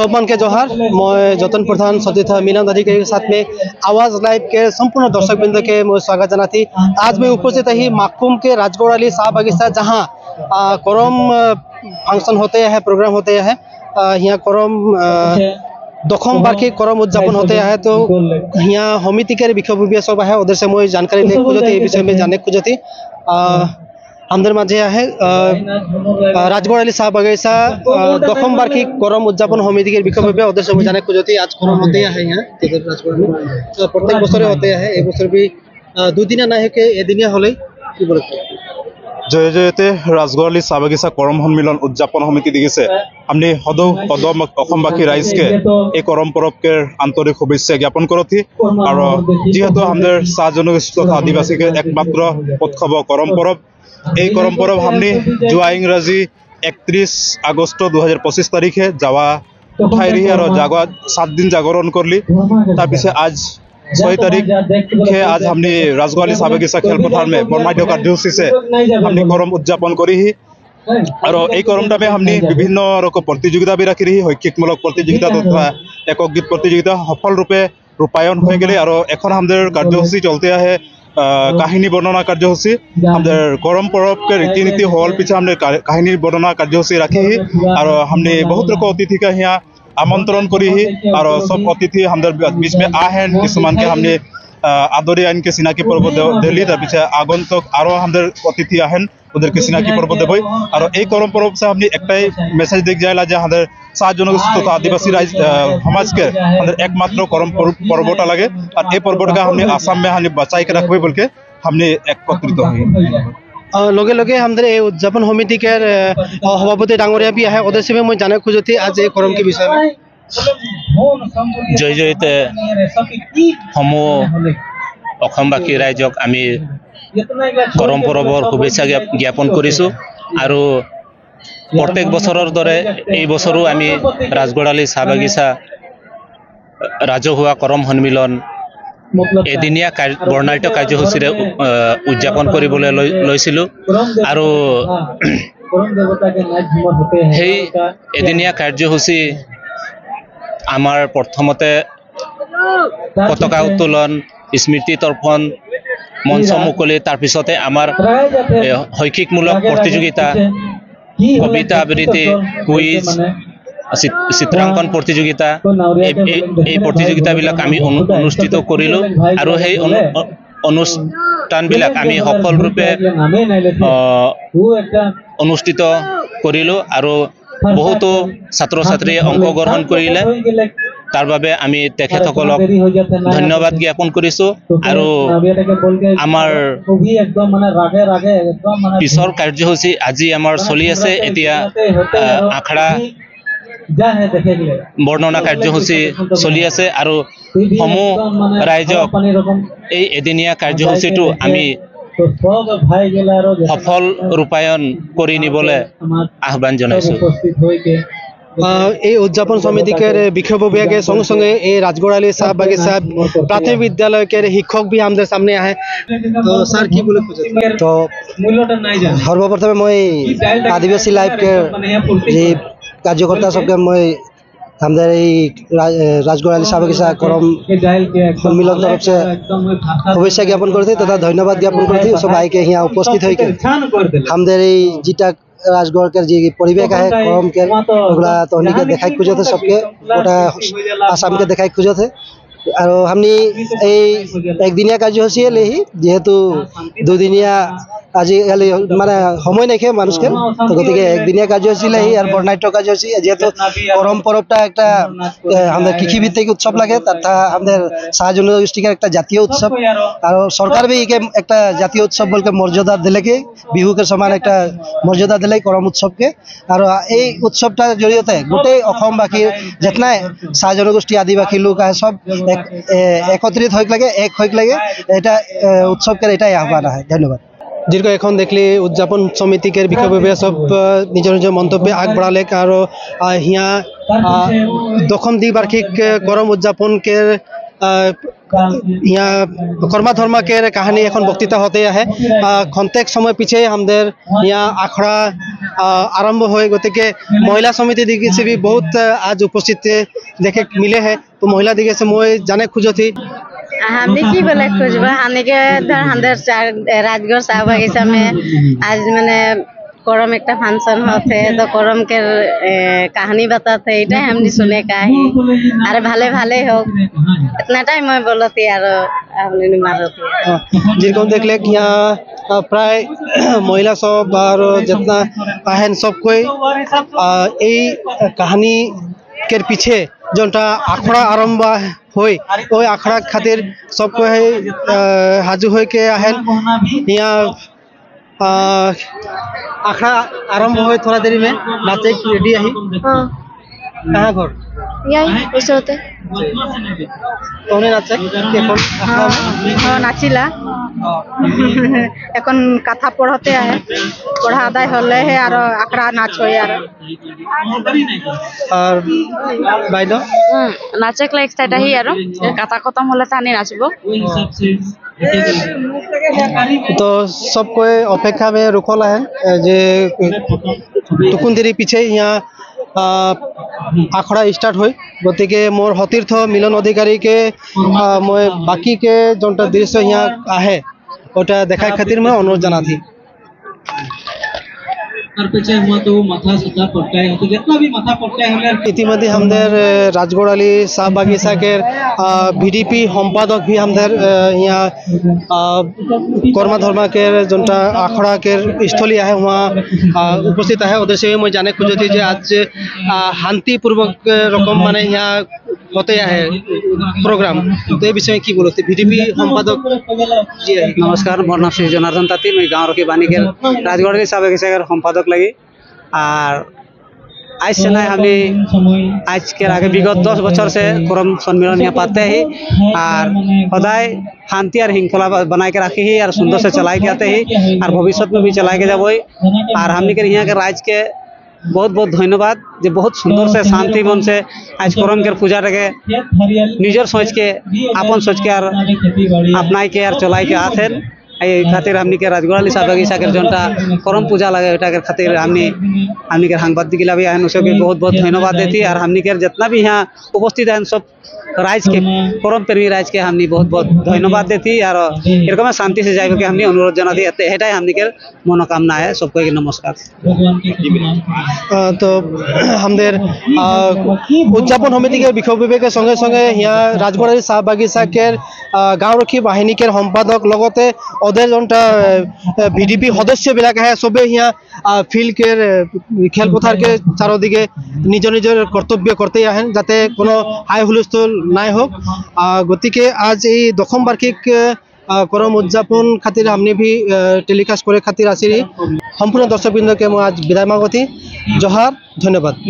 सब मन के जोहार मैं जतन प्रधान सतीर्थ मिलन अधिकारी के साथ में आवाज लाइव के संपूर्ण दर्शक बिंद के मैं स्वागत जनाती। आज मैं उपस्थित ही माकूम के राजगढ़ अली शाह बगीचा जहाँ करम फंक्शन होते हैं, प्रोग्राम होते हैं। यहाँ करम दशम वार्षिक करम उद्यापन होते हैं। तो यहाँ समिति के विषय सब है उधर से मैं जानकारी ले खोजती विषय में जाने खोजती हमदर माझे है राजगढ़ अली शाह बगीचा दशम वार्षिक करम उद्यापन समिति के विषय उधर से मैं जाने खोजती। आज करम होते हैं यहाँ राजगढ़ में प्रत्येक बছরে होते हैं। एक बছर भी दुदिना ना है के एदिनिया हले কি বলে जय जयते राजगढ़ अली शाह बगीचा करम सम्मिलन उद्यापन समिति दिखे हमने सदौ कदम अखमबासी राइज के एक करम परब के आंतरिक शुभेच्छा ज्ञापन करती। और जीतु हमारे शाह जनगोष्ठी तथा आदिवासी के एकमात्र उत्सव करम परब এই করম পরব हमने जुआ इंग्राजी 31 আগস্ট 2025 तारीखे जावा उठाई रही और जागवा 7 दिन जागरण करली। तार पीछे आज 6 तारीख के आज हमने राजगढ़ अली शाह बगीचा खेल पथार में बर्माढ्य कार्यसूची से हमने करम उद्यापन करी ही। और এই করমটা में हमने विभिन्न रकम प्रतियोगिता भी रखी रही शैक्षिकमूलक प्रतियोगिता तथा एকক गीत प्रतियोगिता सफल रूपे रूपायन हो गए। और एखन हमारे कार्यसूची चलते है কাহিনী বর্ণনা কার্যসূচী আমাদের করম পরব के रीति नीति हल पीछे हमने कहानी वर्णना कार्यसूची रखी ही। और हमने बहुत रकम अतिथि का यहाँ आमंत्रण करी ही। और सब अतिथि हमारे बीच में आहन किसुमान के हमने आदरी आइन के चिनाकी पर्व दिल्ली तार पीछे आगंतुक और हमारे अतिथि आहन उधर के चिनाकी पर्व देव। और एक करम पर्व से हमने एकटाई मेसेज देख जाएला जे हमारे शाह जनगोष्ठी तथा आदिवासी राज समाज के हमारे एकमात्र करम पर्वटा लगे। और ये पर्वटा हमने आसाम में हमने बचाई के रखबे बोल के हमने एकत्रित हुई। लगे लगे हमारे उद्यापन समिति के सभापति डांगरिया भी है उधर से मैं जाने खोजती आज एक करम के विषय में। जय जयते समूह অসমবাসী ৰাইজক আমি কৰম পৰবৰ শুভেচ্ছা জ্ঞাপন কৰিছো। আৰু প্ৰত্যেক বছৰৰ দৰে এই বছৰো আমি ৰাজগড় আলী চাহ বাগিচা ৰাজহুৱা কৰম সন্মিলন এদিনীয়া বৰ্ণাঢ্য কাৰ্যসূচীৰে উদযাপন কৰিবলৈ লৈছিলো। আৰু সেই এদিনীয়া কাৰ্যসূচী আমাৰ প্ৰথমতে পতাকা উত্তোলন স্মৃতি তৰ্পণ মঞ্চ মুকলি তাৰ পিছতে আমাৰ শৈক্ষিকমূলক প্ৰতিযোগিতা কবিতা আবৃত্তি কুইজ চিত্ৰাঙ্কন প্ৰতিযোগিতা এই প্ৰতিযোগিতাবিলাক আমি অনুষ্ঠিত কৰিলো। আৰু সেই অনুষ্ঠানবিলাক আমি সফল ৰূপে অনুষ্ঠিত কৰিলো। আৰু বহুতো ছাত্ৰ ছাত্ৰীয়ে অংশগ্ৰহণ কৰিলে তাৰ বাবে আমি তেখেতসকলক ধন্যবাদ জ্ঞাপন কৰিছো। আৰু আমাৰ পিছৰ কাৰ্যসূচী আজি আমাৰ চলি আছে। এতিয়া আখৰা বৰ্ণনা কাৰ্যসূচী চলি আছে। আৰু সমূহ ৰাইজক এই এদিনীয়া কাৰ্যসূচীটো আমি সফল ৰূপায়ন কৰি নিবলৈ আহ্বান জনাইছো। उद्यापन समिति के विषय के संगे संगे राजगढ़ अली शाह बगीचा प्राथमिक विद्यालय के शिक्षक भी हमारे सामने आए। तो सर की बोले तो सर्वप्रथम मैं आदिवासी लाइव के कार्यकर्ता सबके मैं हमारे राजगढ़ अली शाह बगीचा करम सम्मिलन तरफ से शुभेच्छा ज्ञापन करते तथा धन्यवाद ज्ञापन करती। सब आई के यहाँ उपस्थित होकर हमारे जीटा राजगढ़ के जी परिवेश है करम के तहनी के देखा खोजे थे सबके गोटा आसाम के देखा खोजे थे। और हमने एक दिनिया कार्यसूची ले ही जेहेतु दुदिनिया आज माने समय नहीं मानुष के तो गति के एक दिनिया कार्यसूची ले ही और बर्णाढ्य कार्यसूची जेहेतु करम परबटा एक हमारे कृषि भित्तिक उत्सव लगे तथा हमारे शाह जनगोष्ठी एक जातीय उत्सव। और सरकार भी एक जातीय उत्सव बोल के मर्यादा दिले कि बिहू के समान एक मर्यादा दिले करम उत्सव के। और ये उत्सवटा जरिए गोटे अসমबासी जितना शाह जनगोष्ठी आदिवासी लोग है सब एकत्रित हो लगे एक हो लगे এটা उत्सव के एटाई आह्वान है। धन्यवाद। दीर्घ एन देखली उद्यापन समिति के विषय सब निजर निजर मंतव्य आगबाड़ाले। और यहाँ दशम द्विवार्षिक करम उद्यापन के यहाँ कर्मा धर्मा के कहानी এখন বক্তৃতা হতে है खन्तेक समय पीछे हमদের यहाँ आखड़ा आरंभ हो गति के महिला समिति दिखे से भी बहुत आज उपस्थित देखे मिले हैं तो महिला दिखे से मैं जाने खोजो थी हमने की बोले खोजबा हमने के धर अंदर राजगढ़ शाह बगीचा में आज मैंने करम एक फंक्शन होते तो करम के कहानी बताते इटा हमने सुने का ही अरे भाले भाले हो इतना टाइम मैं बोलती यार हमने नहीं मारती जिनको देख ले कि यहाँ प्राय महिला सब और जितना आहन सब कोई कहानी के पीछे जोटा आखड़ा आरंभ होई ओई आखड़ा खातिर सब कोई हाजू हो के आहन यहाँ आखड़ा आरंभ हो थोड़ा देरी में नाचे रेडी आई कहाँ घर यही ऐसे होते कौन नाचे नाचिला এখন কথা পড়াতে আহে পড়া আদায় হলে হে আর আখড়া নাচ হয় আর বাইদ নাচে ক্লাস এটাই আর কথা খতম হলে তানি নাচবো तो सबको अपेक्षा में रुकल है जे टुकुन देरी पीछे यहाँ आखड़ा स्टार्ट हो गति के मोर हतीर्थ मिलन अधिकारी के मैं बाकी के जोटा दृश्य यहाँ आहे ओटा देखा खातिर मैं अनुरोध जाना थी इतिमध्य हमदर राजगढ़ाली शाह बागिचा के VDP सम्पादक भी हमदर यहाँ कर्मा धर्मा के जोटा आखड़ा के स्थली है वहाँ उपस्थित है उधर से मैं जाने खोजी थी जे आज शांतिपूर्वक रकम माने यहाँ होते है प्रोग्राम तो ये विषय में की बोलते VDP सम्पादक जी नमस्कार मोर नाम श्री जनार्दन ताती मैं गाँव रखी बानी के राजगढ़ाली शाह बागिचा के सम्पादक लगी और आज से ना हमने आज के आगे विगत 10 बছর से करम सम्मेलन यहाँ पाते ही और सदाय शांति और श्रृंखला बनाए के रखे ही और सुंदर से चलाए के आते ही और भविष्य में भी चलाए के जब और हमने के यहाँ के राज्य के बहुत बहुत धन्यवाद जो बहुत सुंदर से शांति मन से आज करम के पूजा रखे निजर सोच के अपन सोच के और अपनाई के और चलाई के आते खातिर हमनी के राजगढ़ाली शाह बागिचा के जोटा करम पूजा लगे खातिर हमनी के सांबादिक भी आहन उसके बहुत बहुत धन्यवाद देती और हमनी के जितना भी यहाँ उपस्थित हैं सब राज के करम प्रेमी राज के हमनी बहुत बहुत धन्यवाद देती और एरकम शांति से जाए के हमनी अनुरोध जना दी एटाई हमनी के मनोकामना है सबको नमस्कार तो हमদের उद्यापन समिति के বিষয় বিবেকের संगे संगे यहाँ राजगढ़ाली शाह बागिचा के गाँवरक्षी बाहिनी के सम्पादक लगते ओदर जोटा VDP सदस्य बिलाक है सबे यहाँ फिल्ड के खेलपथार के चारोदिके निज निजर कर्तव्य करते आहें जाते कोनो हाई हुलस्थुल नाई होक गति के आज ये दशम वार्षिक करम उद्यापन खातिर हमने भी टेलिकास्ट करे खातिर आसी सम्पूर्ण दर्शकबृंद के मैं आज विदाय मांगती जोहार धन्यवाद।